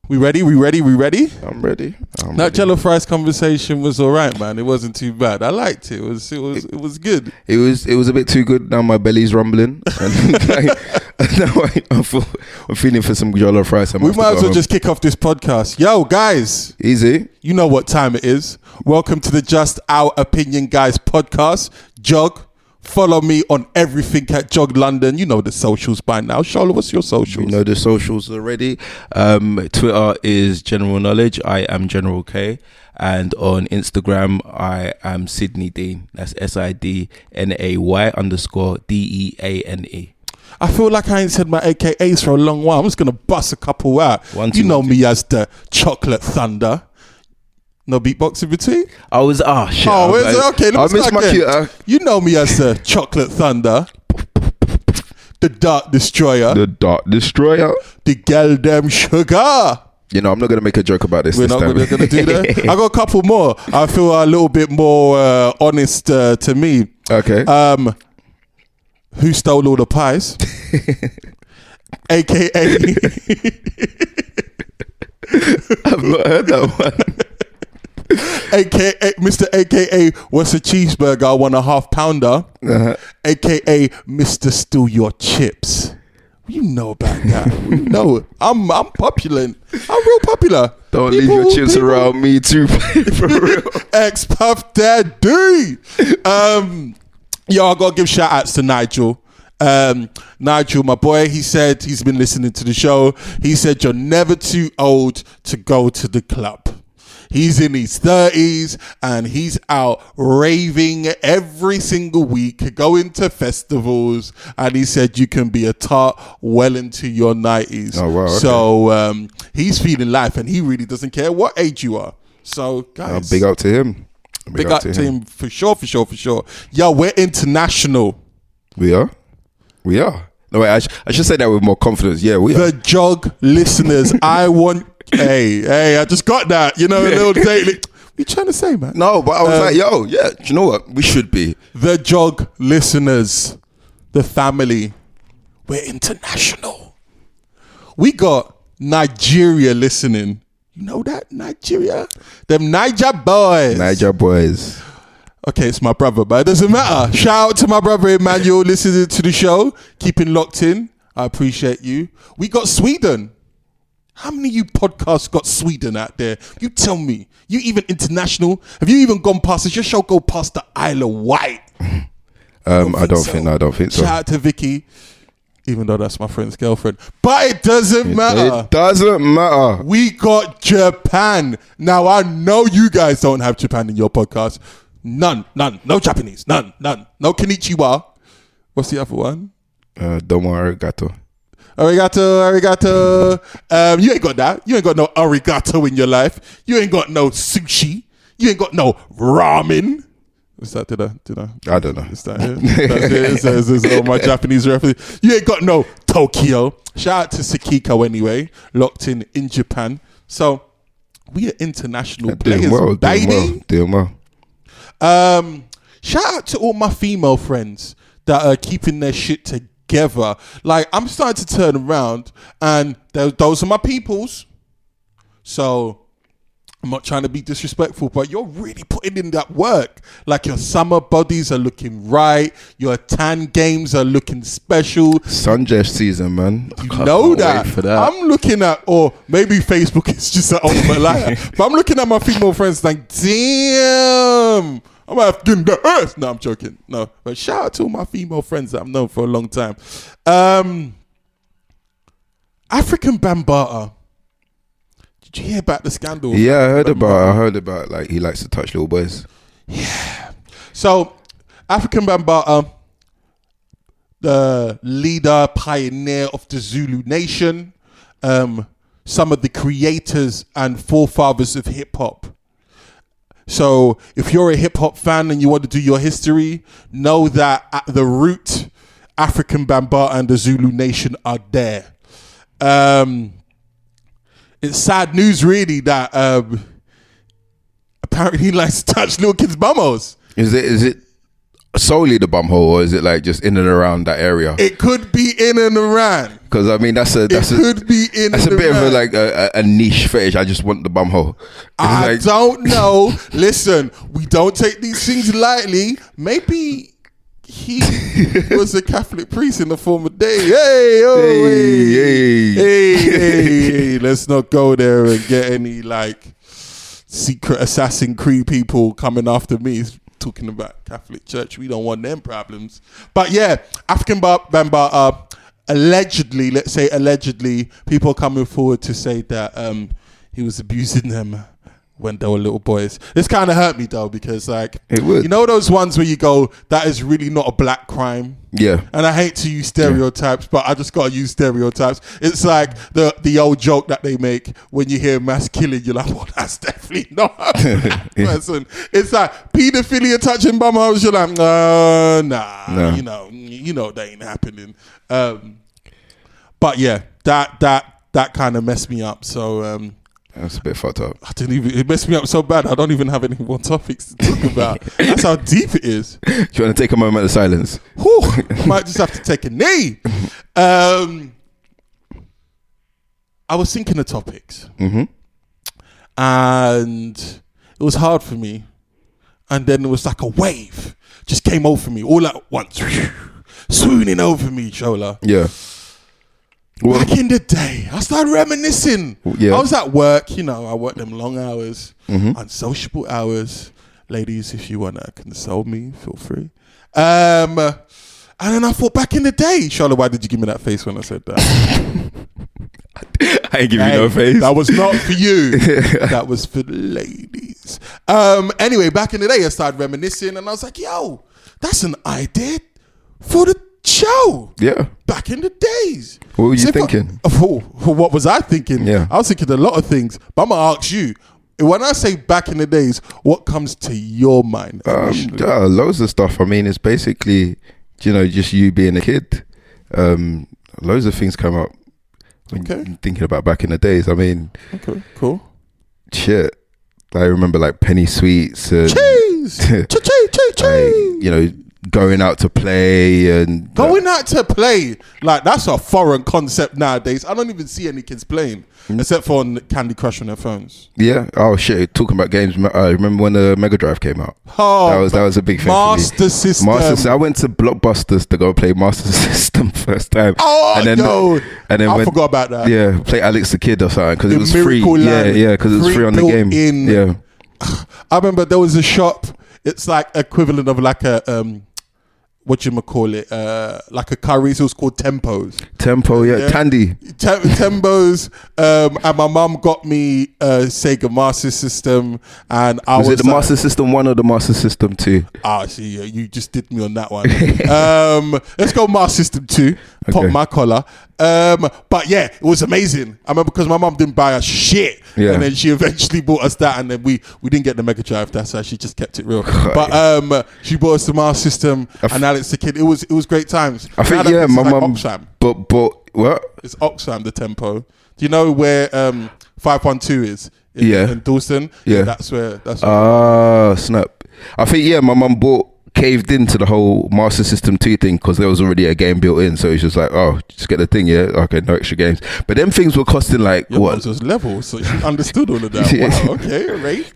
We ready? We ready? We ready? I'm ready. That jollof rice conversation was all right, man. It wasn't too bad. I liked it. It was good. It was a bit too good. Now my belly's rumbling. And now I'm feeling for some jollof rice. We might as well just kick off this podcast. Yo, guys. Easy. You know what time it is. Welcome to the Just Our Opinion Guys podcast. Jog. Follow me on everything at Jog London. You know the socials by now. Shola, what's your socials? You know the socials already. Twitter is General Knowledge. I am General K. And on Instagram, I am Sydney Dean. That's SIDNAY_DEANE. I feel like I ain't said my AKAs for a long while. I'm just going to bust a couple out. You know me as the Chocolate Thunder. No beatbox in between? shit. Oh, is it? Okay, I missed my cue. You know me as the Chocolate Thunder, the Dark Destroyer, The girl dem sugar. You know, I'm not going to make a joke about this. We're not going to do that. I got a couple more. I feel a little bit more honest to me. Okay. Who stole all the pies? AKA. I've not heard that one. AKA Mr. AKA what's a cheeseburger? I want a half pounder. AKA Mr. Steal Your Chips. You know about that. You know I'm popular. I'm real popular. Don't leave your chips around me too. For real. Ex-Puff Daddy. Yo, I gotta give shout outs to Nigel. Nigel, my boy, he said he's been listening to the show. He said you're never too old to go to the club. He's in his 30s and he's out raving every single week, going to festivals. And he said you can be a tart well into your 90s. Oh, wow. Okay. So he's feeling life and he really doesn't care what age you are. So, guys. Big up to him. Big up to him for sure. Yo, we're international. We are? No, wait, I should say that with more confidence. Yeah, we are. The Jog listeners, I want... Hey, I just got that. You know, a little daily. What you trying to say, man? No, but I was like, yo, yeah, do you know what? We should be. The Jog listeners, the family, we're international. We got Nigeria listening. You know that? Nigeria? Them Niger boys. Okay, it's my brother, but it doesn't matter. Shout out to my brother Emmanuel listening to the show. Keeping locked in. I appreciate you. We got Sweden. How many of you podcasts got Sweden out there? You tell me. You even international? Have you even gone past? Does your show go past the Isle of Wight? I don't think so. Shout out to Vicky, even though that's my friend's girlfriend. But it doesn't matter. It doesn't matter. We got Japan. Now, I know you guys don't have Japan in your podcast. None. No Japanese. None. No konnichiwa. What's the other one? Domo arigato. Arigato. You ain't got that. You ain't got no arigato in your life. You ain't got no sushi. You ain't got no ramen. What's that? Did I? I don't know. Is that it? That's all my Japanese references. You ain't got no Tokyo. Shout out to Sakiko anyway. Locked in Japan. So we are international players, baby. Doing well. Shout out to all my female friends that are keeping their shit together. Like, I'm starting to turn around and those are my peoples. So I'm not trying to be disrespectful, but you're really putting in that work. Like, your summer bodies are looking right. Your tan games are looking special. Sunjet season, man. You know that. For that. I'm looking at, or maybe Facebook is just an ultimate liar, but I'm looking at my female friends like, damn, I'm African the earth. No, I'm joking. No, but shout out to all my female friends that I've known for a long time. African Bambaataa. Did you hear about the scandal? Yeah, I heard about like he likes to touch little boys. Yeah. So African Bambaataa, the leader, pioneer of the Zulu nation, some of the creators and forefathers of hip hop. So if you're a hip hop fan and you want to do your history, know that at the root, African Bambaataa and the Zulu nation are there. It's sad news, really, that apparently he likes to touch little kids' bummos. Is it solely the bum hole, or is it like just in and around that area? It could be in and around. Because I mean, that's a It could be in that's and a bit around. of a like a niche fetish. I just want the bum hole. I don't know. Listen, we don't take these things lightly. Maybe he was a Catholic priest in the former day. Hey. Let's not go there and get any like secret Assassin Creed people coming after me talking about Catholic Church. We don't want them problems. But yeah, African Bambaataa, allegedly, let's say allegedly, people coming forward to say that he was abusing them when they were little boys. This kind of hurt me though, because like, it would. You know those ones where you go, that is really not a black crime. Yeah. And I hate to use stereotypes, but I just got to use stereotypes. It's like the old joke that they make when you hear mass killing, you're like, well, that's definitely not a black person. It's like pedophilia touching bum holes. You're like, nah. You know that ain't happening. But yeah, that kind of messed me up. So, that's a bit fucked up. it messed me up so bad, I don't even have any more topics to talk about. That's how deep it is. Do you want to take a moment of silence? Whew, might just have to take a knee. I was thinking of topics. Mm-hmm. And it was hard for me. And then it was like a wave just came over me all at once. Swooning over me, Shola. Yeah. Well, back in the day, I started reminiscing. Yeah. I was at work, I worked them long hours, unsociable hours. Ladies, if you want to console me, feel free. And then I thought, back in the day, Shola, why did you give me that face when I said that? I ain't give you no face. That was not for you. That was for the ladies. Anyway, back in the day, I started reminiscing, and I was like, yo, that's an idea for the show. Yeah. Back in the days. What were you thinking? What was I thinking? Yeah. I was thinking a lot of things, but I'm going to ask you, when I say back in the days, what comes to your mind? Loads of stuff. I mean, it's basically, just you being a kid. Loads of things come up when you're thinking about back in the days. I mean, okay, cool. Shit. I remember like penny sweets and cheese. Cheese. Going out to play and going out to play, like that's a foreign concept nowadays. I don't even see any kids playing except for on Candy Crush on their phones. Yeah. Oh shit! Talking about games, I remember when the Mega Drive came out. Oh, that was a big thing. Master System. I went to Blockbusters to go play Master System first time. Oh, and then I forgot about that. Yeah, play Alex the Kid or something because it was Miracle free. Land, yeah, because it was free on the game. Yeah. I remember there was a shop. It's like equivalent of like a like a Curry's. It was called Tempos. Tandy. Tempos. And my mum got me a Sega Master System, and was it the Master System 1 or the Master System 2? See, you just did me on that one. Let's go Master System 2. Pop my collar. But yeah, it was amazing. I remember because my mum didn't buy us shit, and then she eventually bought us that, and then we didn't get the Mega Drive. That's why she just kept it real. But she bought us the Master System, and Alex the Kid. It was great times. I think my mum. But what? It's Oxfam, the Tempo. Do you know where 512 is? In Dawson. Yeah, that's where. Snap. I think my mum caved into the whole Master System 2 thing because there was already a game built in, so it's just like, just get the thing, okay, no extra games. But them things were costing like what? It was levels, so she understood all of that. Wow, okay, right.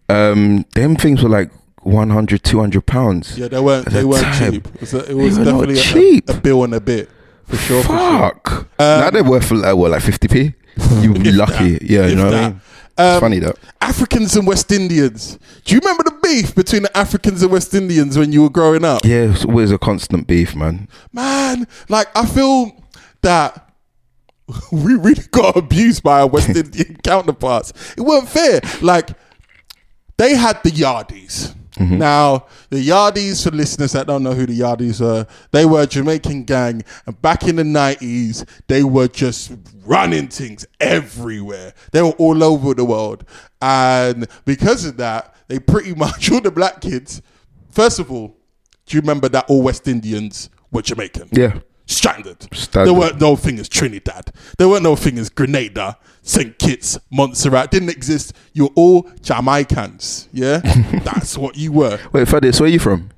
Them things were like £100-200. Yeah, they weren't cheap. It was definitely cheap. A bill and a bit for sure. Fuck. Now they're worth like 50p. You would be lucky. Yeah, you know what I mean. It's funny though. Africans and West Indians. Do you remember the beef between the Africans and West Indians when you were growing up? Yeah, it's always a constant beef, man. Man, like I feel that we really got abused by our West Indian counterparts. It wasn't fair. Like they had the Yardies. Mm-hmm. Now, the Yardies, for listeners that don't know who the Yardies were, they were a Jamaican gang, and back in the 90s, they were just running things everywhere. They were all over the world. And because of that, they pretty much, all the black kids, first of all, do you remember that all West Indians were Jamaican? Yeah. Standard. There weren't no thing as Trinidad. There weren't no thing as Grenada, St. Kitts, Montserrat. Didn't exist. You're all Jamaicans. Yeah? That's what you were. Wait, Fadis, where are you from?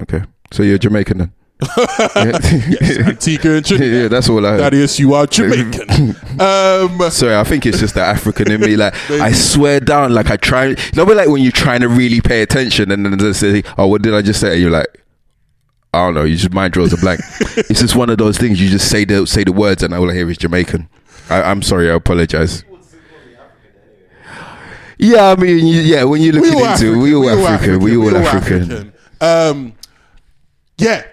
Okay. So you're Jamaican then? Yes, Antigua and Trinidad. Yeah, that's all I heard. Thaddeus, you are Jamaican. Sorry, I think it's just the African in me. Like, I swear down, like I try. You know, like when you're trying to really pay attention and then they say, "Oh, what did I just say?" And you're like, "I don't know." You just mind draws a blank. It's just one of those things. You just say the words, and all I hear is Jamaican. I'm sorry. I apologize. Yeah, I mean, yeah. When you're looking into, we all African. We all African. Yeah.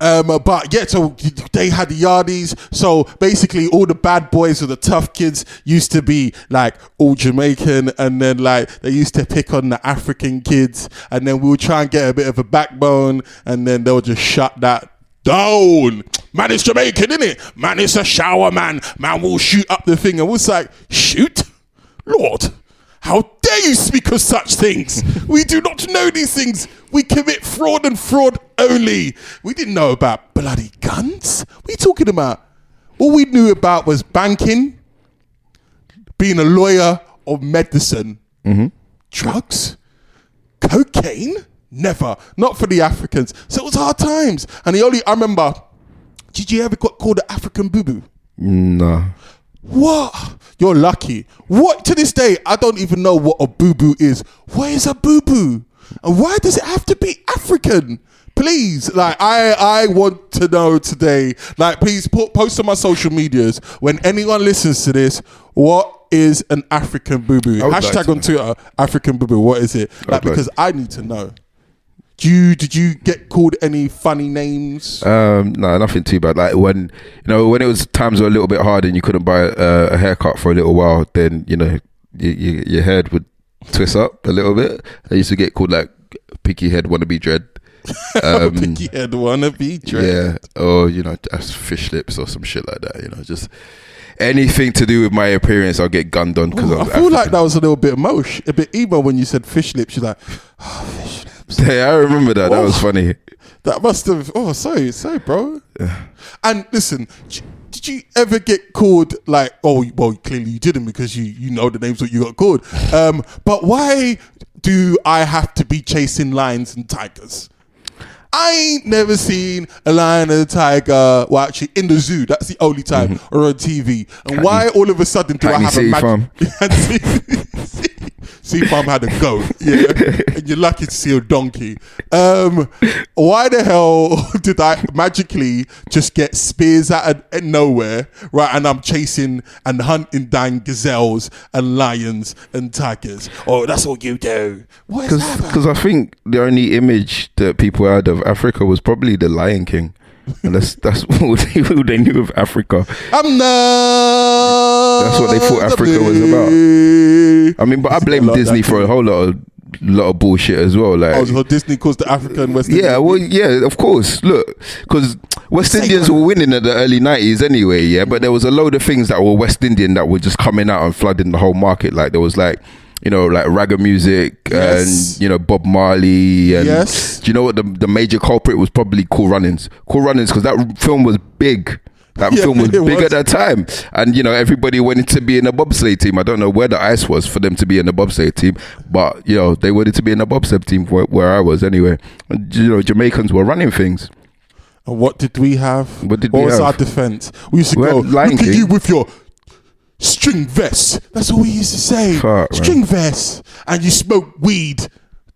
But yeah, so they had the yardies. So basically, all the bad boys or the tough kids used to be like all Jamaican, and then like they used to pick on the African kids, and then we would try and get a bit of a backbone, and then they'll just shut that down. Man, it's Jamaican, innit? Man, it's a shower, man. Man will shoot up the thing, and was like, shoot, Lord. How dare you speak of such things? We do not know these things. We commit fraud and fraud only. We didn't know about bloody guns. What are you talking about? All we knew about was banking, being a lawyer, or medicine. Drugs, cocaine, never. Not for the Africans. So it was hard times. And I remember, did you ever get called an African boo-boo? No. What? You're lucky. What? To this day, I don't even know what a boo-boo is. What is a boo-boo? And why does it have to be African? Please, like, I want to know today. Like, please post on my social medias when anyone listens to this. What is an African boo-boo? Hashtag on Twitter, African boo-boo. What is it? Like, because I need to know. Did you get called any funny names? No, nothing too bad. Like when it was times were a little bit hard and you couldn't buy a haircut for a little while, then your head would twist up a little bit. I used to get called like picky head wannabe dread. Picky head wannabe dread. Yeah, or as fish lips or some shit like that. Just anything to do with my appearance, I'll get gunned on because I feel like that was a little bit a bit emo when you said fish lips. You're like, oh, fish lips. Yeah, I remember that. That was funny. That must have. Oh, sorry, bro. Yeah. And listen, did you ever get called like? Oh, well, clearly you didn't because you know the names that you got called. But why do I have to be chasing lions and tigers? I ain't never seen a lion and a tiger. Well, actually, in the zoo. That's the only time, or on TV. And why all of a sudden do I have a magic? Sea Farm had a goat, yeah, and you're lucky to see a donkey. Why the hell did I magically just get spears out of nowhere, right? And I'm chasing and hunting down gazelles and lions and tigers. Oh, that's all you do. What is that? Because I think the only image that people had of Africa was probably the Lion King. And that's all they knew of Africa. I'm not. That's what they thought Africa was about. I mean, but I blame Disney for a whole lot of bullshit as well. Like, so Disney caused the Africa and West Indies. Yeah, well, yeah, of course. Look, because West Indians were winning at the early 90s anyway, yeah. But there was a load of things that were West Indian that were just coming out and flooding the whole market. Like there was like ragga music and Bob Marley and do you know what the major culprit was? Probably Cool Runnings because that film was big. That film was big at that time, and everybody wanted to be in a bobsleigh team. I don't know where the ice was for them to be in the bobsleigh team, but they wanted to be in a bobsleigh team where I was anyway. And, Jamaicans were running things. And what did we have? What was our defense? We used to go, look at you with your string vest. That's all we used to say. String vest. And you smoke weed.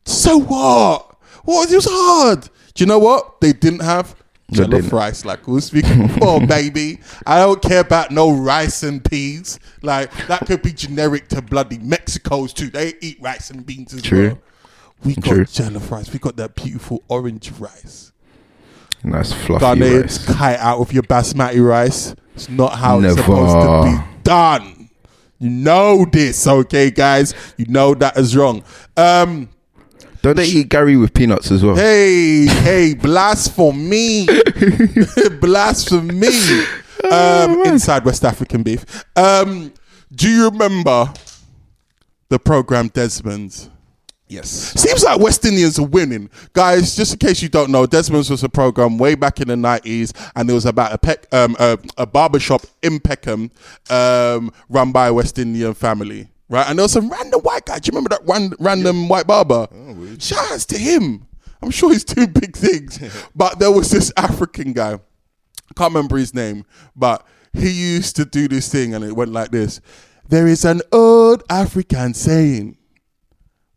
So what? It was hard. Do you know what they didn't have? Jollof rice, like we were speaking before, baby. I don't care about no rice and peas. Like that could be generic to bloody Mexico's too. They eat rice and beans as well. We got jollof rice. We got that beautiful orange rice. Nice fluffy rice. Kite out of your basmati rice. It's not how it's supposed to be done. You know this, okay, guys? You know that is wrong. Don't they eat Gary with peanuts as well? Hey, blasphemy. Blasphemy. Inside West African beef. Do you remember the program Desmond's? Yes. Seems like West Indians are winning. Guys, just in case you don't know, Desmond's was a program way back in the 90s, and it was about a barbershop in Peckham run by a West Indian family. Right, and there was some random white guy. Do you remember that random white barber? Shout outs to him. I'm sure he's doing big things. But there was this African guy. I can't remember his name, but he used to do this thing and it went like this. There is an old African saying,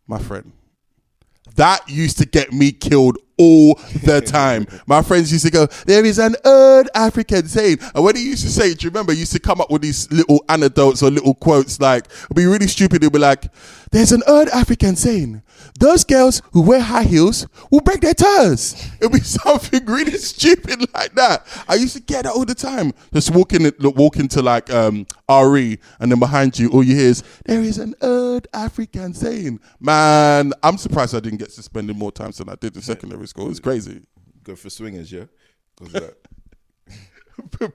my friend, that used to get me killed all the time. My friends used to go, there is an old African saying. And when he used to say it, do you remember, he used to come up with these little anecdotes or little quotes, like, it'd be really stupid. He'd be like, there's an old African saying, those girls who wear high heels will break their toes. It'd be something really stupid like that. I used to get that all the time. Just walking to like RE, and then behind you, all you hear is, there is an old African saying. Man, I'm surprised I didn't get suspended more times than I did in secondary school. It's crazy. Go for swingers, yeah? That.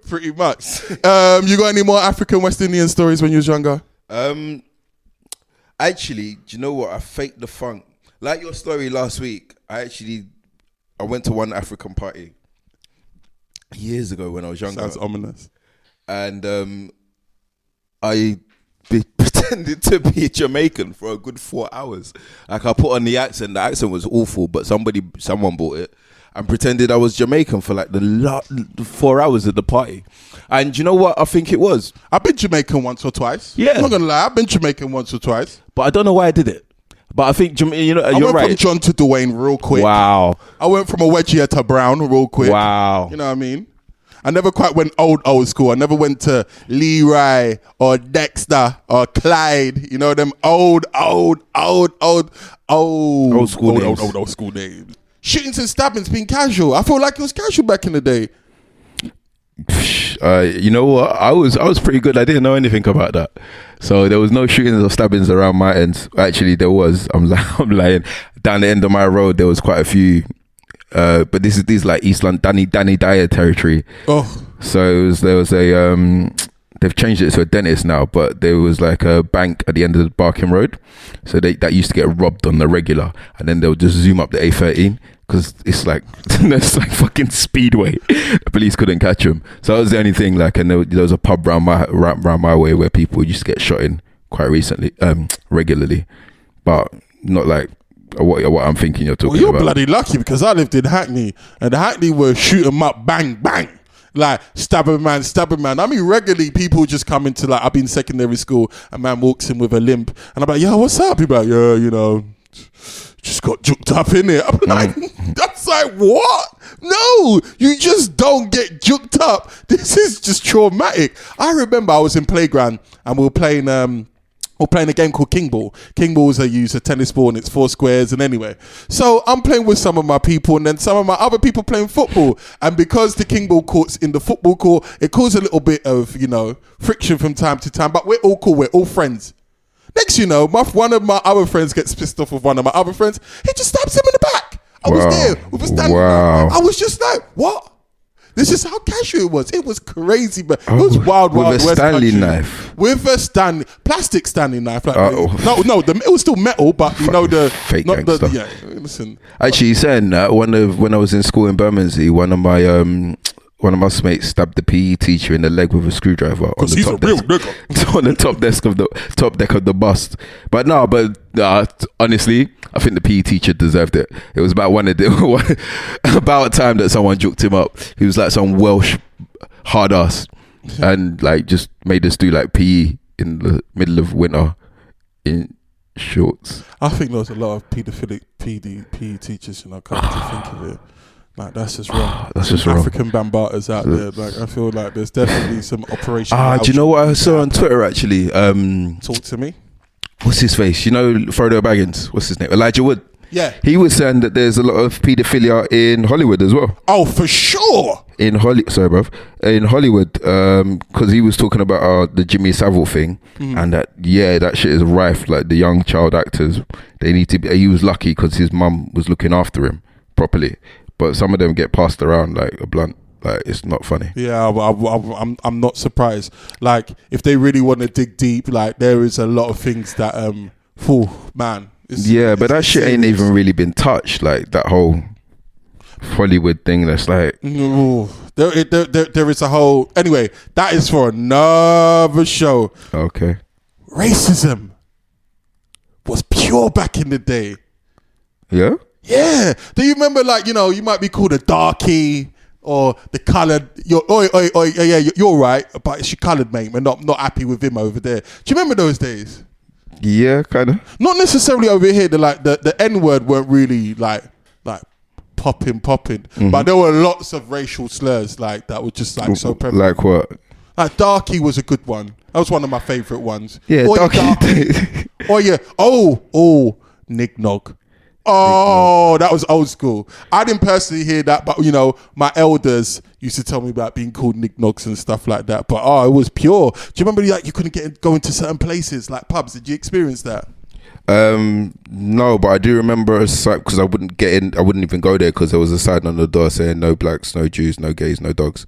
Pretty much. You got any more African West Indian stories when you was younger? Actually, do you know what? I faked the funk. Like your story last week, I went to one African party years ago when I was younger. Sounds ominous. And I pretended to be Jamaican for a good 4 hours. Like I put on the accent was awful, but someone bought it and pretended I was Jamaican for like the 4 hours of the party. And you know what I think it was? I've been Jamaican once or twice. Yeah. I'm not gonna lie, I've been Jamaican once or twice. But I don't know why I did it. But I think, you're right. I went from John to Dwayne real quick. Wow. I went from a wedgie to Brown real quick. Wow. You know what I mean? I never quite went old school. I never went to Leroy or Dexter or Clyde. You know, them old school names. Shootings and stabbings being casual. I feel like it was casual back in the day. You know what? I was pretty good. I didn't know anything about that. So there was no shootings or stabbings around my ends. Actually, there was. I'm lying. Down the end of my road, there was quite a few. But these like East London, Danny Dyer territory. Oh. So there was a they've changed it to a dentist now, but there was like a bank at the end of the Barking Road. So that used to get robbed on the regular, and then they'll just zoom up the A13 because it's like it's like fucking speedway. The police couldn't catch them. So that was the only thing. Like, and there was a pub round my way where people used to get shot in quite regularly, but not like what I'm thinking you're talking well, you're about. Bloody lucky because I lived in Hackney, and Hackney were shoot 'em up, bang bang. Like, stab a man. I mean, regularly people just come into, like, I've been secondary school, a man walks in with a limp, and I'm like, yo, what's up? People like, yeah, you know, just got juked up in it. I'm like, that's like, what? No, you just don't get juked up. This is just traumatic. I remember I was in playground, and we were playing a game called King Ball. King Ball is a tennis ball and it's 4 squares. And anyway, so I'm playing with some of my people and then some of my other people playing football. And because the King Ball court's in the football court, it caused a little bit of, friction from time to time. But we're all cool. We're all friends. Next, one of my other friends gets pissed off with one of my other friends. He just stabs him in the back. I was there with a standing. Wow. I was just like, what? This is how casual it was. It was crazy, but it was wild with a West Stanley country. Knife. With a plastic Stanley knife. Like, it was still metal, but the fake gangster. Yeah, listen. Actually, saying that when I was in school in Bermondsey, one of my mates stabbed the PE teacher in the leg with a screwdriver on the top desk. On the top deck of the bus. But honestly, I think the PE teacher deserved it. It was about about time that someone juked him up. He was like some Welsh hard ass and like just made us do like PE in the middle of winter in shorts. I think there was a lot of paedophilic PE teachers, come to think of it. Like, that's just wrong. That's just wrong. African Bambatas out there. Like, I feel like there's definitely some operation. Do you know what I saw on Twitter actually? Talk to me. What's his face? Frodo Baggins. What's his name? Elijah Wood. Yeah. He was saying that there's a lot of paedophilia in Hollywood as well. Oh, for sure. In Hollywood, because he was talking about the Jimmy Savile thing, and that shit is rife. Like, the young child actors, they need to be. He was lucky because his mum was looking after him properly. But some of them get passed around like a blunt. Like, it's not funny. Yeah, I'm not surprised. Like, if they really want to dig deep, like, there is a lot of things that, man. But that shit ain't even really been touched. Like, that whole Hollywood thing. That's like, there is a whole. Anyway, that is for another show. Okay. Racism was pure back in the day. Yeah. Yeah. Do you remember, like, you might be called a darkie or the coloured. You're right, but it's your coloured mate. We're not happy with him over there. Do you remember those days? Yeah, kind of. Not necessarily over here. The N word weren't really like popping, but there were lots of racial slurs like that were just like so prevalent. Like what? Like darkie was a good one. That was one of my favourite ones. Yeah, darkie. Oh yeah. Oh, Nignog. Oh, that was old school. I didn't personally hear that, but my elders used to tell me about being called Nignogs and stuff like that. But it was pure. Do you remember you couldn't go into certain places like pubs? Did you experience that? No, but I do remember a site because I wouldn't get in. I wouldn't even go there because there was a sign on the door saying no blacks, no Jews, no gays, no dogs.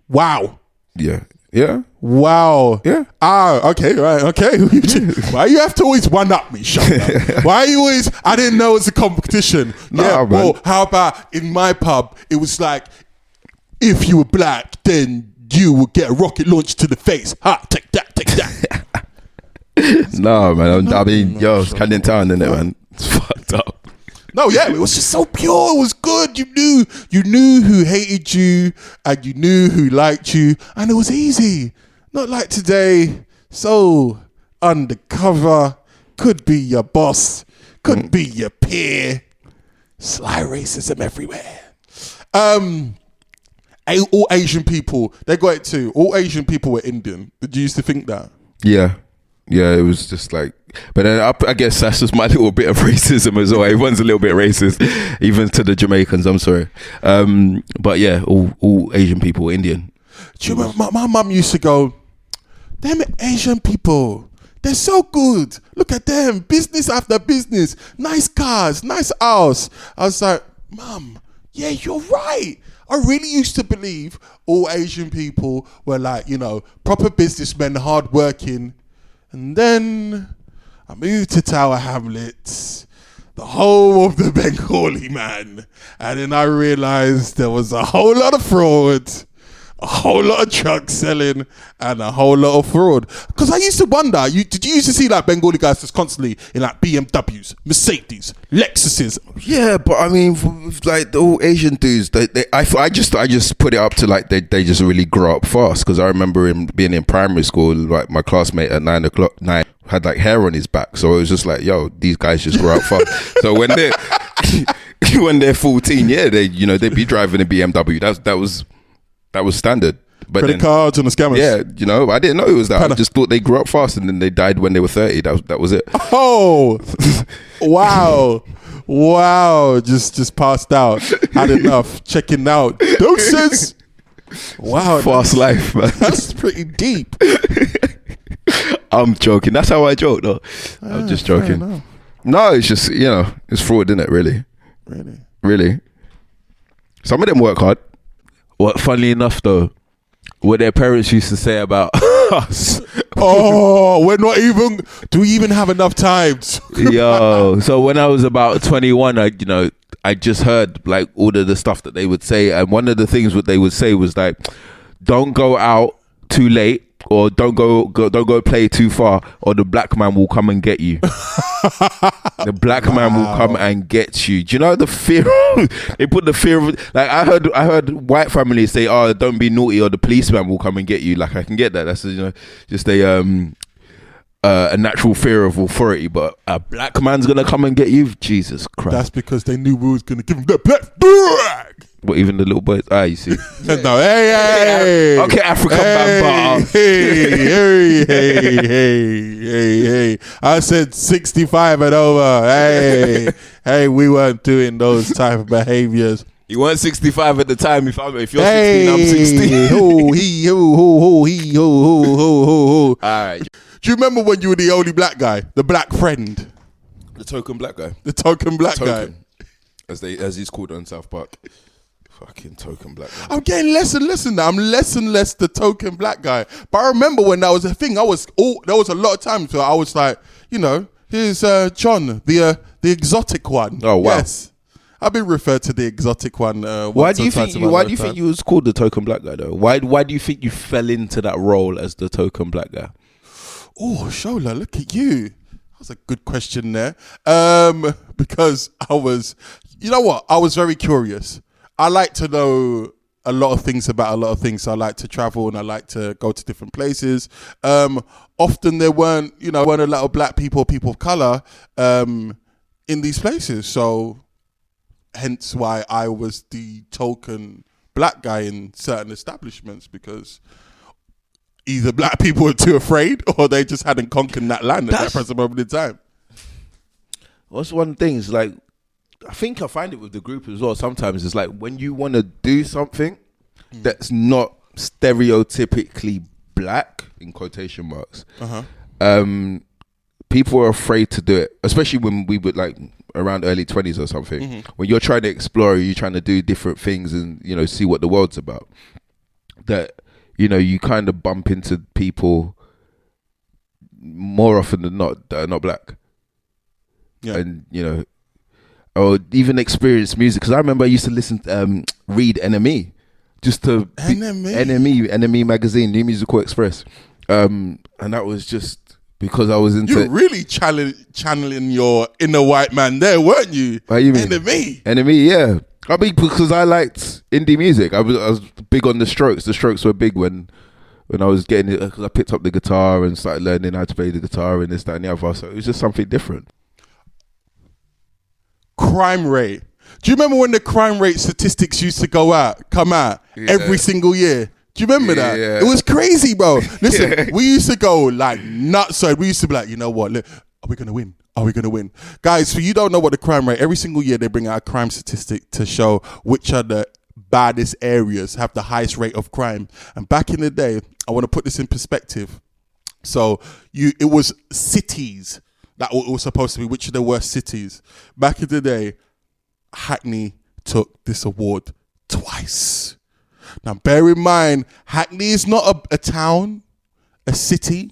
Wow. Yeah. Yeah. Wow. Yeah. Okay, right, okay. Why you have to always one-up me, Shola? Why you always, I didn't know it's a competition. Nah, man. Well, how about in my pub, it was like, if you were black, then you would get a rocket launched to the face. Ha, take that. No, man. I mean, it's Camden Town, isn't it, man? It's fucked up. No, yeah, it was just so pure. It was good. You knew who hated you, and you knew who liked you, and it was easy. Not like today, so undercover. Could be your boss, could be your peer. Sly racism everywhere. All Asian people, they got it too. All Asian people were Indian. Did you used to think that? Yeah. Yeah, it was just like, but then I guess that's just my little bit of racism as well. Everyone's a little bit racist, even to the Jamaicans. I'm sorry, but yeah, all Asian people were Indian. Do you remember my mum used to go, "Them Asian people, they're so good. Look at them, business after business, nice cars, nice house." I was like, "Mum, yeah, you're right." I really used to believe all Asian people were like, proper businessmen, hardworking. And then I moved to Tower Hamlets, the home of the Bengali man. And then I realized there was a whole lot of fraud, a whole lot of drug selling, and a whole lot of fraud. Because I used to wonder, did you used to see like Bengali guys just constantly in like BMWs, Mercedes, Lexuses? Yeah, but I mean, like the all Asian dudes, I just put it up to like they just really grow up fast. Because I remember him being in primary school, like my classmate at 9 had like hair on his back, so it was just like, yo, these guys just grow up fast. So when they're 14, yeah, they'd be driving a BMW. That was standard. But credit cards and the scammers. Yeah, I didn't know it was that. I just thought they grew up fast and then they died when they were 30. That was it. Oh, wow! Just passed out. Had enough. Checking out. Doses. Wow, fast life, man. That's pretty deep. I'm joking. That's how I joke, though. I'm just joking. No, it's just it's fraud, isn't it? Really. Some of them work hard. What, funnily enough though, what their parents used to say about us. Oh, do we even have enough time? Yo, so when I was about 21, I just heard like all of the stuff that they would say, and one of the things what they would say was like, don't go out too late, or don't go play too far, or the black man will come and get you. The black man will come and get you. Do you know the fear? They put the fear of, like, I heard white families say, "Oh, don't be naughty, or the policeman will come and get you." Like, I can get that. That's just a natural fear of authority. But a black man's gonna come and get you. Jesus Christ! That's because they knew we was gonna give them that black drag. What, even the little boys? You see. No, hey. Okay, African man, Hey. I said 65 and over. Hey, we weren't doing those type of behaviors. You weren't 65 at the time. If you're 16, I'm 16. All right. Do you remember when you were the only black guy, the black friend, The token black guy, guy, as he's called on South Park? Fucking token black guy. I'm getting less and less now. I'm less and less the token black guy. But I remember when that was a thing. There was a lot of times where I was like, here's John, the exotic one. Oh wow. Yes, I've been referred to the exotic one. Why do you think you was called the token black guy though? Why do you think you fell into that role as the token black guy? Oh, Shola, look at you. That's a good question there. Because I was, you know what? I was very curious. I like to know a lot of things about a lot of things. So I like to travel and I like to go to different places. Often there weren't a lot of black people, people of color, in these places. So hence why I was the token black guy in certain establishments, because either black people were too afraid or they just hadn't conquered that land at that present moment in time. What's one thing is like, I think I find it with the group as well. Sometimes it's like when you want to do something that's not stereotypically black, in quotation marks, people are afraid to do it, especially when we were like around early 20s or something. When you're trying to explore, you're trying to do different things and, see what the world's about. That, you kind of bump into people more often than not that are not black. Yeah. And, or even experience music. Because I remember I used to listen to, read NME. Just to NME magazine, New Musical Express. And that was just because I was into... You were really channeling your inner white man there, weren't you? What you mean? NME, yeah. I mean, because I liked indie music. I was big on the Strokes. The Strokes were big when I was getting it, because I picked up the guitar and started learning how to play the guitar and this, that, and the other. So it was just something different. Crime rate. Do you remember when the crime rate statistics used to come out every single year? Do you remember that? Yeah. It was crazy, bro. Listen, we used to go like nuts. So we used to be like, you know what? Look, are we going to win? Are we going to win? Guys, so you don't know what the crime rate, every single year they bring out a crime statistic to show which are the baddest areas, have the highest rate of crime. And back in the day, I want to put this in perspective. So it was cities that were supposed to be which are the worst cities. Back in the day, Hackney took this award twice. Now, bear in mind, Hackney is not a town, a city.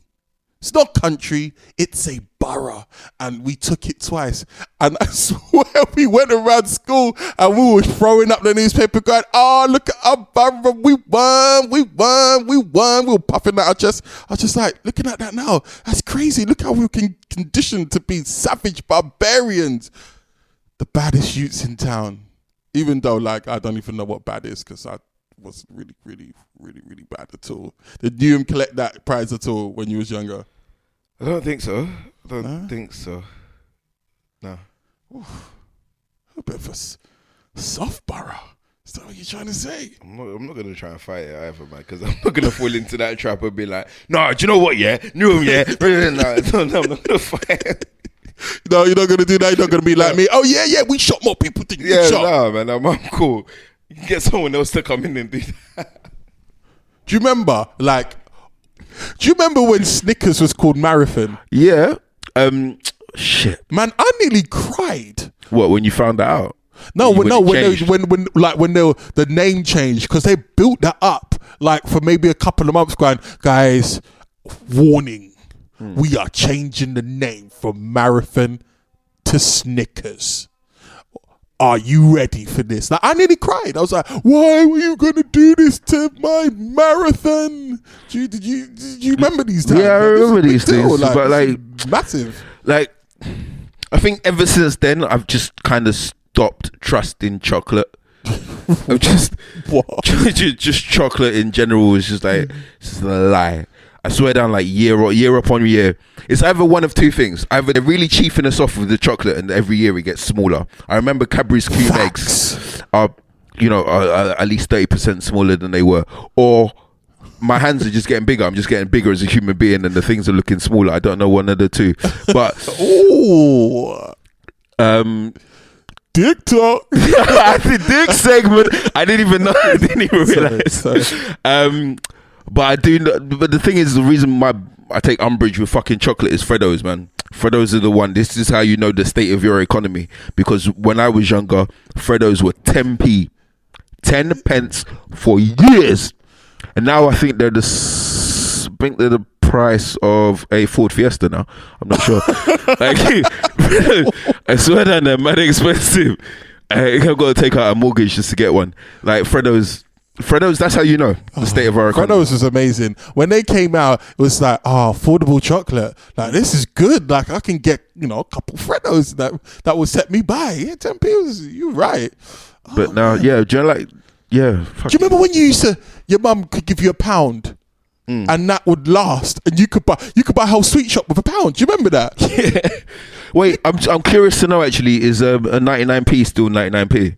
It's not country, it's a borough. And we took it twice. And I swear we went around school and we were throwing up the newspaper going, oh, look at our borough, we won. We were puffing at our chest. I was just like, looking at that now, that's crazy. Look how we were conditioned to be savage barbarians. The baddest youths in town. Even though, like, I don't even know what bad is, because I wasn't really bad at all. Did you collect that prize at all when you was younger? I don't think so. Think so. No. A bit of a soft borough. Is that what you're trying to say? I'm not going to try and fight it either, man, because I'm not going to fall into that trap and be like, no, do you know what, yeah? No, I'm not going to fight. No, you're not going to do that. You're not going to be like me. Oh, yeah, we shot more people than you shot. No, man, I'm cool. You can get someone else to come in and do that. Do you remember when Snickers was called Marathon? Yeah. Shit. Man, I nearly cried. What, when you found that out? When the name changed, because they built that up like for maybe a couple of months, going, guys, warning, we are changing the name from Marathon to Snickers. Are you ready for this? Like, I nearly cried. I was like, why were you going to do this to my marathon? Did you remember these times? Yeah, I remember these things. Like, but like, massive. Like, I think ever since then, I've just kind of stopped trusting chocolate. I'm just chocolate in general is just like, it's just a lie. I swear down, like year upon year, it's either one of two things. Either they're really cheaping us off with the chocolate, and every year it gets smaller. I remember Cadbury's cream eggs are at least 30% smaller than they were, or my hands are just getting bigger. I'm just getting bigger as a human being, and the things are looking smaller. I don't know, one of the two. But dick talk. The dick segment. I didn't even know. I didn't even realize. Sorry. But I do. But the thing is, the reason I take umbrage with fucking chocolate is Freddos, man. Freddos are the one. This is how you know the state of your economy. Because when I was younger, Freddos were 10p, 10 pence for years, and now I think they're the price of a Ford Fiesta now. I'm not sure. Like, I swear that they're mad expensive. I've got to take out a mortgage just to get one. Like Freddos. Freddos, that's how you know the state of our economy. Freddos was amazing. When they came out, it was like, affordable chocolate. Like, this is good. Like, I can get, a couple Freddos that will set me by. Yeah, 10p, you're right. But now, do you know, like, Do you remember when your mum could give you £1 and that would last, and you could buy a whole sweet shop with £1? Do you remember that? Yeah. Wait, I'm curious to know actually, is a 99p still 99p?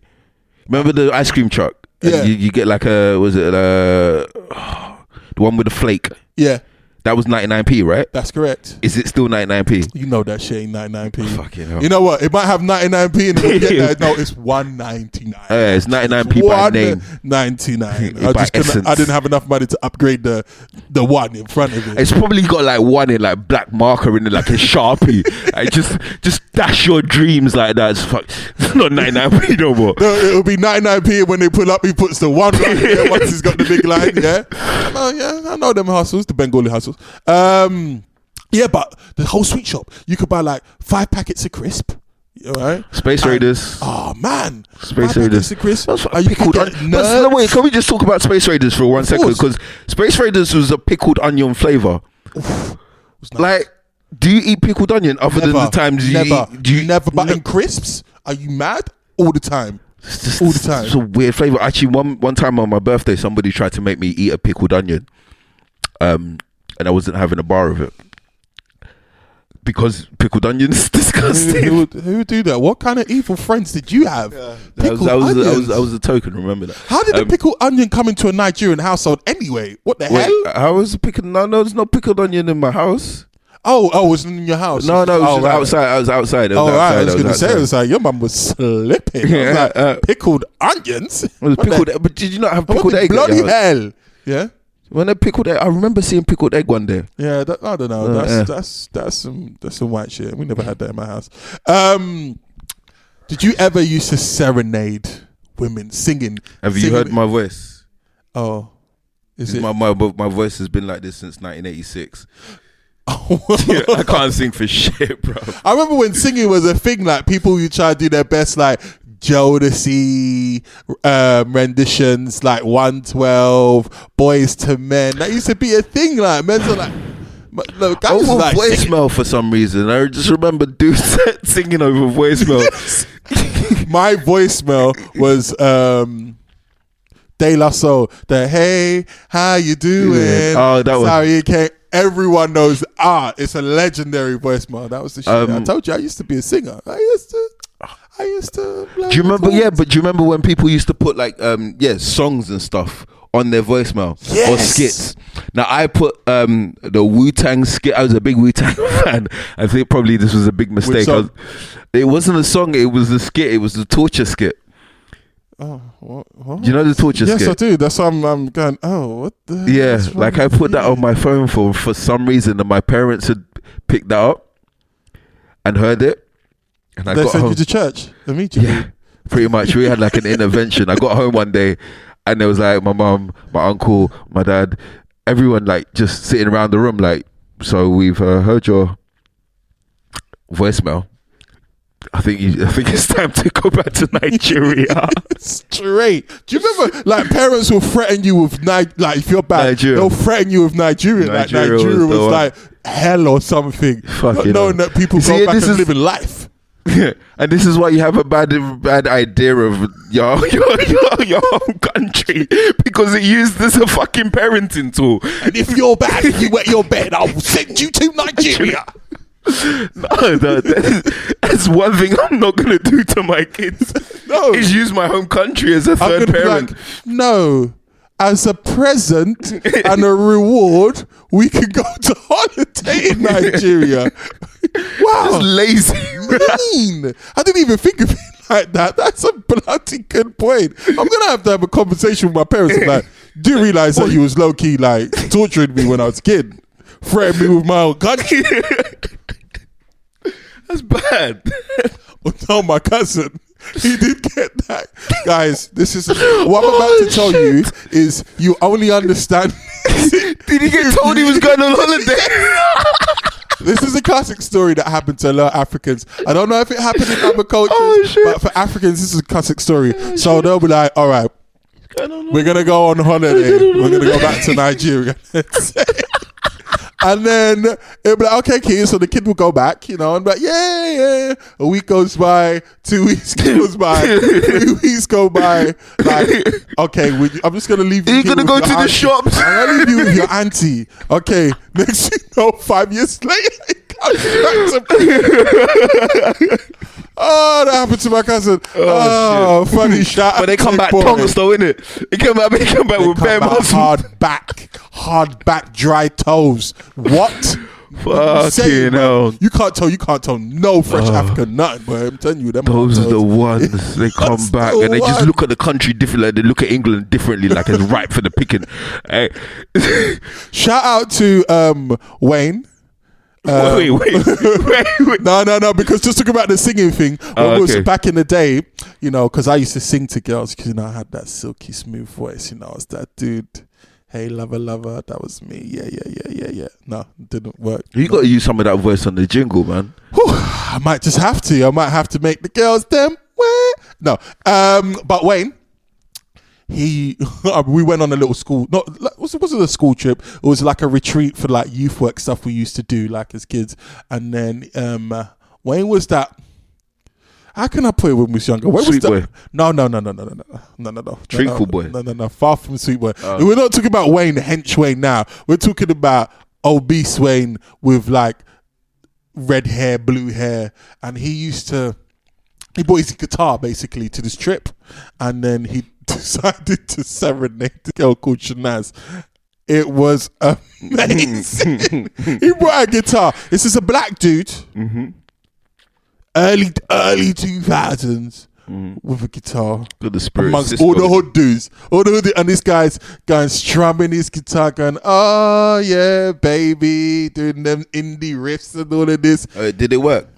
Remember the ice cream truck? Yeah. You get like the one with the flake? Yeah. That was 99p, right? That's correct. Is it still 99p? You know that shit ain't 99p. Fucking hell. You know what? It might have 99p and you get that. No, it's 199. Yeah, it's 99p by name. 99. Essence. I didn't have enough money to upgrade the one in front of it. It's probably got like one in like black marker in it, like a Sharpie. Like just dash your dreams like that. It's not 99p no more. No, it'll be 99p, and when they pull up, he puts the one right there once he's got the big line. Yeah. Oh yeah, I know them hustles, the Bengali hustles. Yeah, but the whole sweet shop, you could buy like 5 packets of crisp. All right. Space Raiders. Oh man, Space Raiders. Crisp. Pickled no, wait, can we just talk about Space Raiders for 1 second? Because Space Raiders was a pickled onion flavor. Nice. Like, do you eat pickled onion other than the times you eat? Do you never? But in crisps, are you mad? All the time. All the time. It's a weird flavor. Actually, one time on my birthday, somebody tried to make me eat a pickled onion, and I wasn't having a bar of it because pickled onion is disgusting. Who would do that? What kind of evil friends did you have? Yeah. I was a token. Remember that. How did the pickled onion come into a Nigerian household anyway? What the hell? How was the pickled? No, there's no pickled onion in my house. Oh, it wasn't in your house? No, it was outside. I was outside. I was going to say, it was like, your mum was slipping. I was like, pickled onions? It was pickled, but did you not have pickled egg? Bloody hell. Yeah? When they pickled egg, I remember seeing pickled egg one day. Yeah, I don't know. That's some white shit. We never had that in my house. Did you ever used to serenade women singing? Have you heard my voice? Oh. Is it? My voice has been like this since 1986. Yeah, I can't sing for shit, bro. I remember when singing was a thing, like people would try to do their best, like Jodeci renditions, like 112, Boys to Men. That used to be a thing. Like men are like, look, I was like voicemail for some reason. I just remember dudes singing over voicemail. My voicemail was De La Soul. The hey, how you doing? Yeah. Oh, that was. Sorry, you can't. Everyone knows. It's a legendary voicemail. That was the shit. I told you I used to be a singer. I used to. Do you remember? Yeah, but do you remember when people used to put like songs and stuff on their voicemail or skits? Now I put the Wu-Tang skit. I was a big Wu-Tang fan. I think probably this was a big mistake. It wasn't a song. It was a skit. It was the torture skit. Oh, what? Do you know the torture skit? Yes, I do. That's why I'm going, what the hell? Yeah, like I put that on my phone for some reason, and my parents had picked that up and heard it. And they sent you to church immediately? Yeah, pretty much. We had like an intervention. I got home one day, and there was like my mum, my uncle, my dad, everyone like just sitting around the room like, so we've heard your voicemail. I think it's time to go back to Nigeria. Straight. Do you remember, like, parents will threaten you with like if you're bad, they'll threaten you with Nigeria. Like Nigeria was like hell or something. Knowing that people go back and live in life. Yeah, and this is why you have a bad idea of your home country, because it used as a fucking parenting tool. And if you're bad, you wet your bed, I will send you to Nigeria. No, that's one thing I'm not gonna do to my kids. No, is use my home country as a third parent. Like, no, as a present and a reward, we can go to holiday in Nigeria. Wow, just lazy. Mean. I didn't even think of it like that. That's a bloody good point. I'm gonna have to have a conversation with my parents. I'm like, do you realize that you was low key like torturing me when I was a kid, threatening me with my own country? That's bad. Well, no, my cousin, he did get that. Guys, this is what I'm about to tell you is you only understand. Did he get told he was going on holiday? This is a classic story that happened to a lot of Africans. I don't know if it happened in other cultures, but for Africans, this is a classic story. So they'll be like, all right, We're gonna go on holiday. We're gonna go back to Nigeria. And then it'll be like, okay, kid. So the kid will go back, and be like, yeah. A week goes by, 2 weeks goes by, 3 weeks go by. Like, okay, I'm just gonna leave you. You're gonna go to the shops. I'm gonna leave you with your auntie. Okay, next 5 years later, it comes back to me. Oh, that happened to my cousin. Oh, funny shot. But they come back tongues though, innit? They come back with bare muscles. Hard back, dry toes. What? Fucking hell. You can't tell no fresh African nothing, but I'm telling you, those are the ones. They come back and they just look at the country differently. They look at England differently, like it's ripe for the picking. Hey. Shout out to Wayne. Wait. No, because just talking about the singing thing, when we was back in the day, because I used to sing to girls, because I had that silky smooth voice, I was that dude. Hey, lover, that was me. Yeah. No, it didn't work. You got to use some of that voice on the jingle, man. Whew, I might just have to. I might have to make the girls them. No, but Wayne, we went on a little school. Wasn't a school trip. It was like a retreat for like youth work stuff we used to do like as kids. And then Wayne was that. How can I put it when we was younger? Sweet boy. No. Treacle boy. No. Far from sweet boy. We're not talking about Wayne, hench Wayne now. We're talking about obese Wayne with like red hair, blue hair. And he brought his guitar basically to this trip. And then he decided to serenade the girl called Shanaz. It was amazing. He brought a guitar. This is a black dude. Mm-hmm. Early 2000s with a guitar. Good the spirit. Amongst all the hood dudes. And this guy's going strumming his guitar going, oh yeah, baby, doing them indie riffs and all of this. Did it work?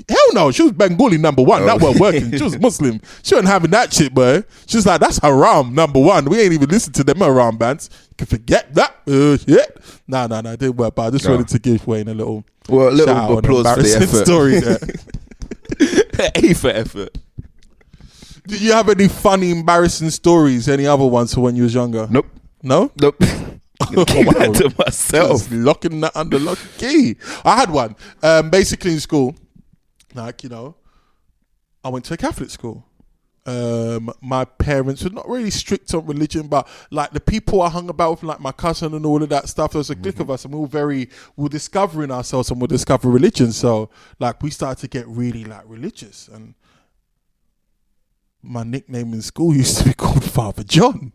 Hell no, she was Bengali number one. That wasn't working. She was Muslim. She wasn't having that shit, boy. She was like, that's haram, number one. We ain't even listened to them haram bands. You can forget that. Shit. No, it didn't work. But I just wanted to give Wayne a little applause for the effort. Story there. A for effort. Did you have any funny, embarrassing stories? Any other ones for when you was younger? Nope. No? Nope. Keep that to myself. Just locking that under lock and key. I had one. Basically in school, I went to a Catholic school. My parents were not really strict on religion, but like the people I hung about with, like my cousin and all of that stuff, there was a clique of us, and we were discovering ourselves and we'll discover religion. So like we started to get really like religious, and my nickname in school used to be called Father John.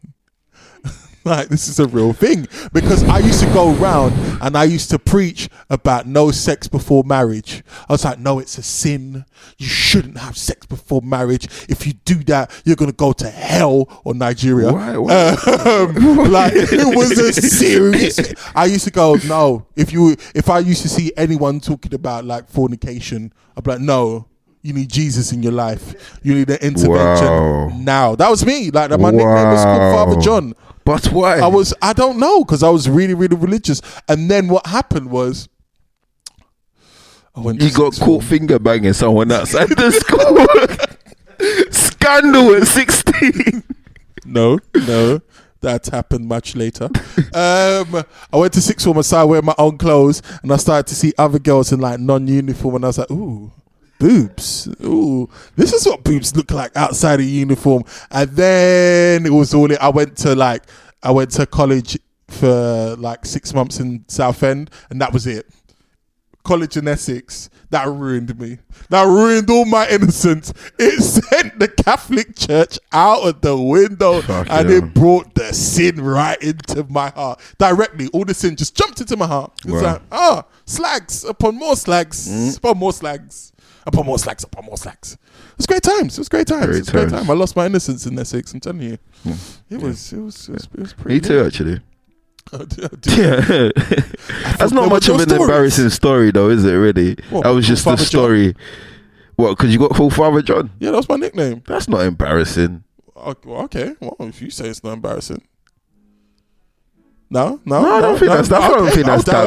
Like, this is a real thing, because I used to go around and I used to preach about no sex before marriage. I was like, no, it's a sin. You shouldn't have sex before marriage. If you do that, you're going to go to hell or Nigeria. Why? Like, it was a serious. I used to go, no, if I used to see anyone talking about like fornication, I'd be like, no. You need Jesus in your life. You need an intervention now. That was me. Like my nickname was called Father John. But why? I don't know, because I was really, really religious. And then what happened was, you got caught finger banging someone outside the school. Scandal at 16. No. That happened much later. I went to sixth form and started wearing my own clothes, and I started to see other girls in like non-uniform, and I was like, ooh. Boobs. Ooh, this is what boobs look like outside of uniform. And then it was all I went to college for like 6 months in Southend, and that was it. College in Essex, that ruined me. That ruined all my innocence. It sent the Catholic Church out of the window, it brought the sin right into my heart. Directly, all the sin just jumped into my heart. It's like, slags upon more slags, upon more slags. Upon more slags. It was great times. It was great times. I lost my innocence in Essex. I'm telling you, it was pretty. Me too, actually. Yeah. That's not much of an embarrassing story, though, is it? Really? That was just the story. John? What? Because you got called Father John? Yeah, that was my nickname. That's not embarrassing. Okay. Well, if you say it's not embarrassing. No, I don't think that's that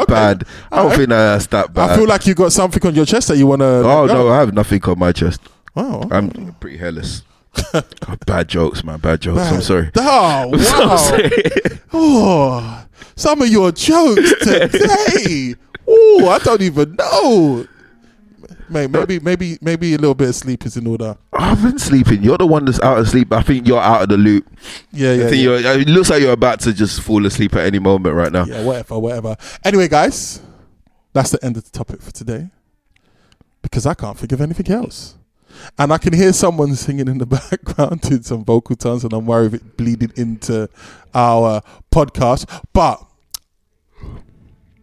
bad. I don't think that's that bad. I feel like you got something on your chest that you want to. Oh no, I have nothing on my chest. Wow, I'm pretty hairless. Bad jokes, man. Bad jokes. I'm sorry. Oh, wow. Oh, some of your jokes today. Oh, I don't even know. Mate, maybe a little bit of sleep is in order. I've been sleeping. You're the one that's out of sleep. I think you're out of the loop. Yeah. It looks like you're about to just fall asleep at any moment right now. Yeah, whatever. Anyway, guys, that's the end of the topic for today. Because I can't think of anything else. And I can hear someone singing in the background in some vocal tones, and I'm worried of it bleeding into our podcast. But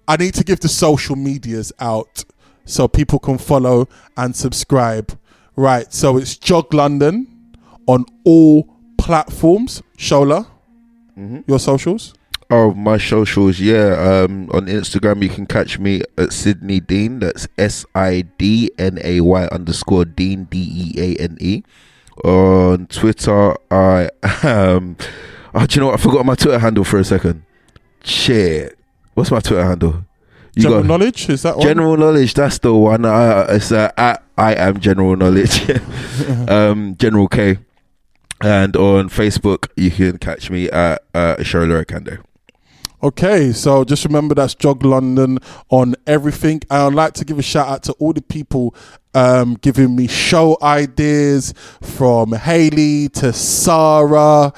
I need to give the social medias out so people can follow and subscribe. Right, so it's Jog London on all platforms. Shola, your socials? Oh, my socials, yeah. On Instagram, you can catch me at Sydney Dean. That's SIDNAY_Dean, DEANE. On Twitter, I am... Oh, do you know what? I forgot my Twitter handle for a second. Shit. What's my Twitter handle? General Knowledge, is that one? General Knowledge, that's the one. It's at I am General Knowledge. General K. And on Facebook, you can catch me at Shola Akande. Okay, so just remember that's Jog London on everything. I'd like to give a shout out to all the people giving me show ideas, from Hayley to Sarah,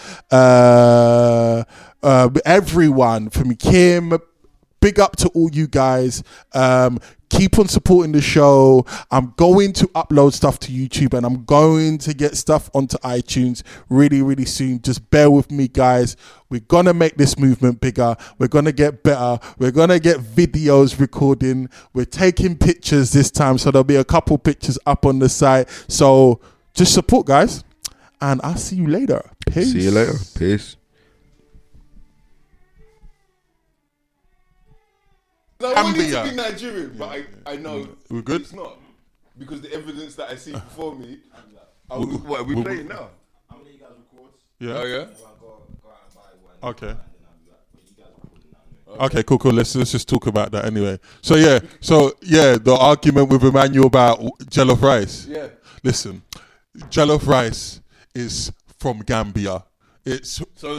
everyone, from Kim. Big up to all you guys. Keep on supporting the show. I'm going to upload stuff to YouTube, and I'm going to get stuff onto iTunes really, really soon. Just bear with me, guys. We're going to make this movement bigger. We're going to get better. We're going to get videos recording. We're taking pictures this time, so there'll be a couple pictures up on the site. So just support, guys. And I'll see you later. Peace. See you later. Peace. No, I want it to be Nigerian, but I know we're good. It's not, because the evidence that I see before me. What are we playing now? I'm gonna let you guys record. Yeah. Oh yeah. Go out and buy one. Okay. And then I'll be like, you guys recording now. Okay, cool. Let's just talk about that anyway. So yeah, the argument with Emmanuel about jollof rice. Yeah. Listen, jollof rice is from Gambia. It's So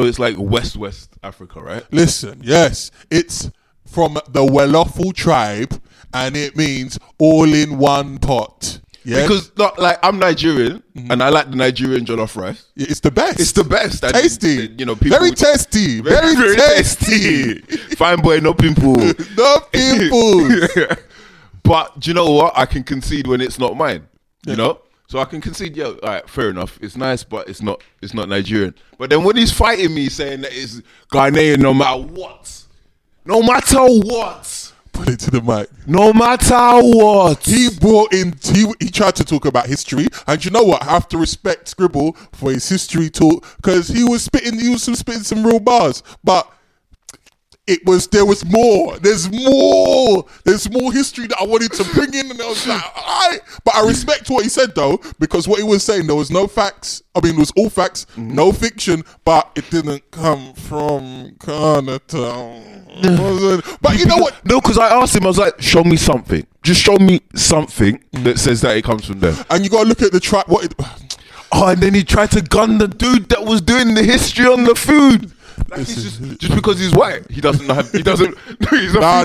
it's like West Africa, right? Listen, yes, it's from the Weloful tribe, and it means all in one pot. Yeah, Because like I'm Nigerian, and I like the Nigerian jollof rice. it's the best. It's the best. And, tasty. you know, people very tasty. Very tasty. Fine boy, no pimple. No pimples. But do you know what? I can concede when it's not mine. You know? So I can concede, yeah, all right, fair enough. It's nice, but it's not Nigerian. But then when he's fighting me saying that it's Ghanaian no matter what. No matter what. Put it to the mic. No matter what. He brought in, he tried to talk about history, and you know what? I have to respect Scribble for his history talk, because he was spitting some real bars, but there was more. There's more history that I wanted to bring in, and I was like, all right. But I respect what he said though, because what he was saying, there was no facts. I mean, it was all facts, no fiction, but it didn't come from Chinatown. But you know what? No, because I asked him, I was like, show me something. Just show me something that says that it comes from them. And you got to look at the track. Oh, and then he tried to gun the dude that was doing the history on the food. Like he's just because he's white, he doesn't have. He doesn't. He's No.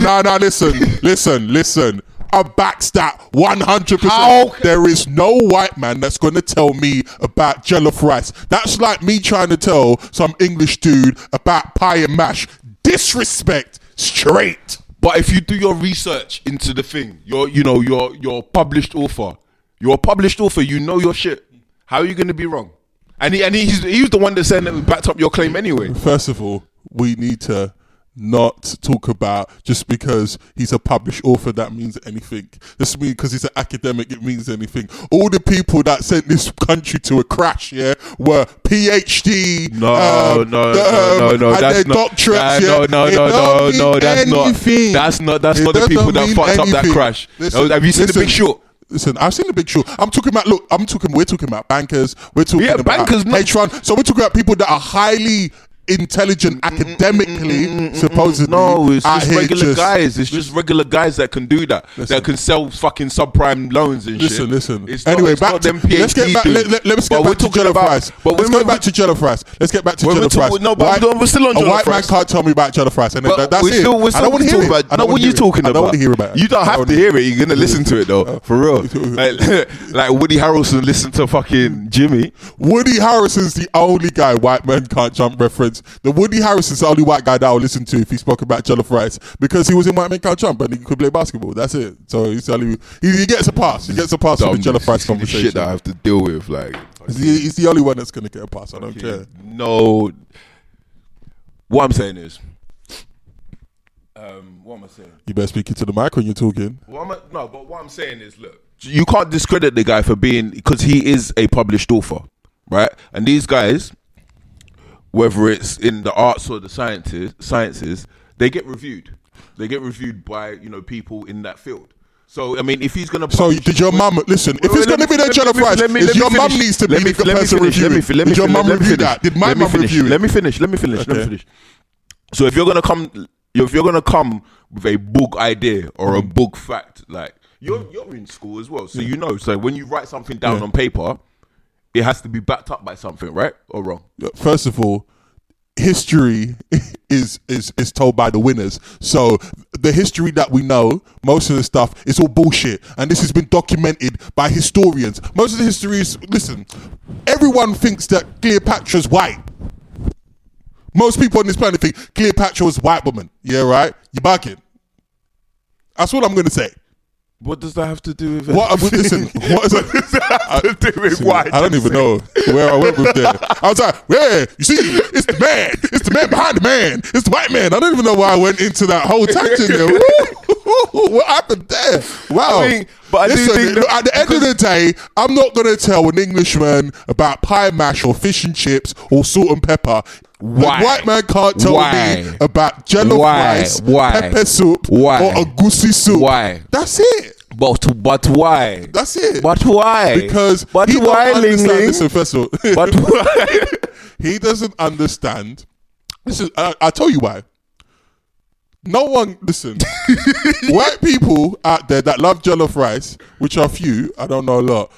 Listen. I backs that 100%. There is no white man that's going to tell me about jollof rice. That's like me trying to tell some English dude about pie and mash. Disrespect straight. But if you do your research into the thing, you're published author. You're a published author. You know your shit. How are you going to be wrong? And he's the one that said that backed up your claim anyway. First of all, we need to not talk about just because he's a published author that means anything. Just because he's an academic it means anything. All the people that sent this country to a crash, yeah, were PhD. No, that's not doctorates. That's not the people that fucked up that crash. Have you seen The Big Short? Listen, I've seen The Big Short. We're talking about bankers. We're talking about bankers, H1. So we're talking about people that are highly intelligent academically, supposedly. No, it's out just here regular guys. It's just regular guys that can do that. That can sell fucking subprime loans and shit. Listen. It's Anyway, not, back it's to not them PhD let's get back. Let's get back to Jollof Rice. Let's go back to Jollof Rice. Let's get back to Jollof Rice. No, but we're still on a Jollof white man Rice. can't tell me about Jollof Rice, and But that's it. we're I don't want to hear it. No, what are you talking about? I don't want to hear about it. You don't have to hear it. You're gonna listen to it though, for real. Like Woody Harrelson listened to fucking Jimmy. Woody Harrelson's the only guy white men can't jump reference. The Woody Harrelson's the only white guy that I'll listen to if he spoke about Jollof Rice because he was in White Men Can't Jump and he could play basketball. That's it. So he's telling you he gets a pass. He gets a pass for the Jollof Rice conversation. Shit that I have to deal with, like he's the only one that's gonna get a pass. I don't care. No, what I'm saying is, what am I saying? You better speak into the mic when you're talking. But what I'm saying is, look, you can't discredit the guy for being, because he is a published author, right? And these guys, whether it's in the arts or the sciences, they get reviewed. They get reviewed by people in that field. So I mean, if he's gonna, so did your mum listen? If it's gonna be the Jollof Rice, your mum needs to be the person reviewing. Did your mum review that? Did my mum review it? Let me finish. So if you're gonna come with a book idea or a book fact, like you're in school as well, so you know. So when you write something down on paper, it has to be backed up by something, right or wrong? First of all, history is told by the winners. So the history that we know, most of the stuff is all bullshit, and this has been documented by historians. Most of the history is, listen, everyone thinks that Cleopatra's white. Most people on this planet think Cleopatra was a white woman. Yeah, right? You're bugging. That's what I'm going to say. What does that have to do with it? Listen, what does that have to do with white? I don't even know where I went with that. I was like, yeah, you see, it's the man. It's the man behind the man. It's the white man. I don't even know why I went into that whole tangent there. What happened there? Wow. I do think look, at the end of the day, I'm not going to tell an Englishman about pie mash or fish and chips or salt and pepper. Why? A white man can't tell me about jollof rice, pepper soup, or a goosey soup. Why? That's it. But why? That's it. But why? Because but he why, don't understand. Listen, first of all, but why? He doesn't understand. Listen, I'll tell you why. No one, listen, white people out there that love jollof rice, which are few, I don't know a lot,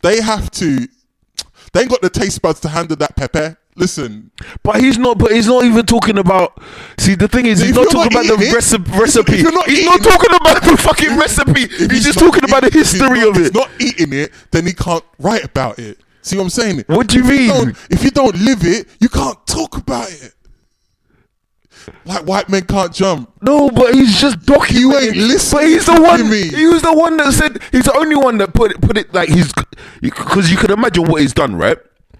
they ain't got the taste buds to handle that pepper. Listen. But he's not even talking about, see, the thing is, he's not talking about the recipe. He's not talking about the fucking recipe. He's just talking about the history of it. If he's not eating it, then he can't write about it. See what I'm saying? What do you mean? If you don't live it, you can't talk about it. Like White Men Can't Jump. No, but he's just documenting. You ain't listening. But he's the one. to me. He was the one that said. He's the only one that put it like because you can imagine what he's done, right?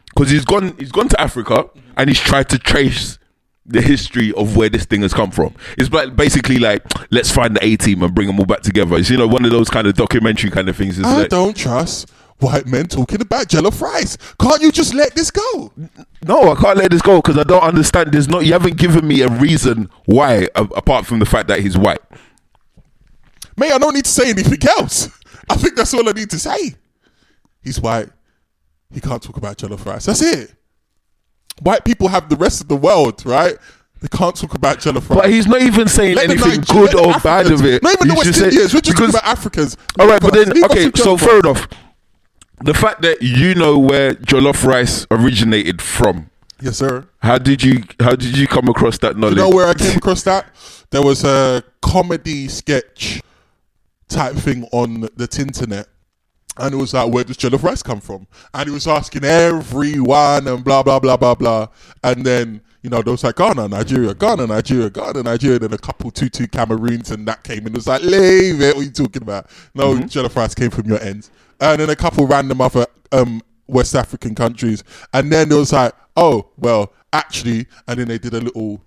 Because he's gone to Africa and he's tried to trace the history of where this thing has come from. It's like basically like, let's find the A-team and bring them all back together. It's, one of those kind of documentary kind of things. It's I like, don't trust white men talking about jollof rice. Can't you just let this go? No, I can't let this go because I don't understand. You haven't given me a reason why, apart from the fact that he's white. Mate, I don't need to say anything else. I think that's all I need to say. He's white. He can't talk about jollof rice. That's it. White people have the rest of the world, right? They can't talk about jollof rice. But he's not even saying anything good or bad of it. Not even the West Indians. We're just talking about Africans. All right, but then, okay, so fair enough. The fact that you know where jollof rice originated from. Yes, sir. How did you come across that knowledge? You know where I came across that? There was a comedy sketch type thing on the internet. And it was like, where does jollof rice come from? And he was asking everyone and blah, blah, blah, blah, blah. And then, there was like Ghana, Nigeria. Then a couple Tutu Cameroons and that came in. It was like, leave it. What are you talking about? No, jollof rice came from your ends. And then a couple random other West African countries. And then it was like, oh, well, actually. And then they did a little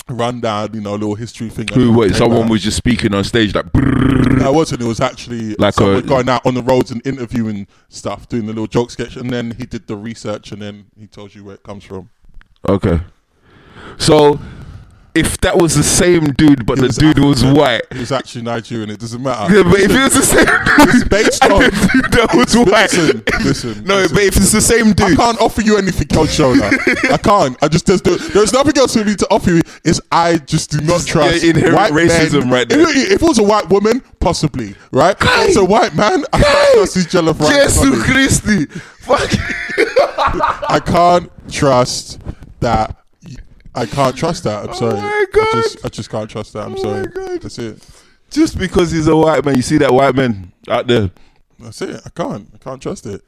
rundown, a little history thing. Someone was just speaking on stage like no, it wasn't. It was actually like someone going out on the roads and interviewing stuff, doing the little joke sketch, and then he did the research and then he told you where it comes from. Okay. So if that was the same dude, but He the was dude was African. white. He was actually Nigerian. It doesn't matter. Yeah, but if it was the same dude, based and on- the dude that was white. Listen. No, but if it's the same I dude, can't offer you anything else, Shola. I can't. I just there's nothing else for me to offer you. Is I just do not trust inherent white racism men. right there. If it was a white woman, possibly, right? If it's a white man, I can't trust his jollof rice. Jesus Christi, fuck. I can't trust that. I can't trust that. I'm sorry. my God. I just can't trust that. I'm sorry. God. That's it. Just because he's a white man, you see that white man out there. That's it. I can't trust it.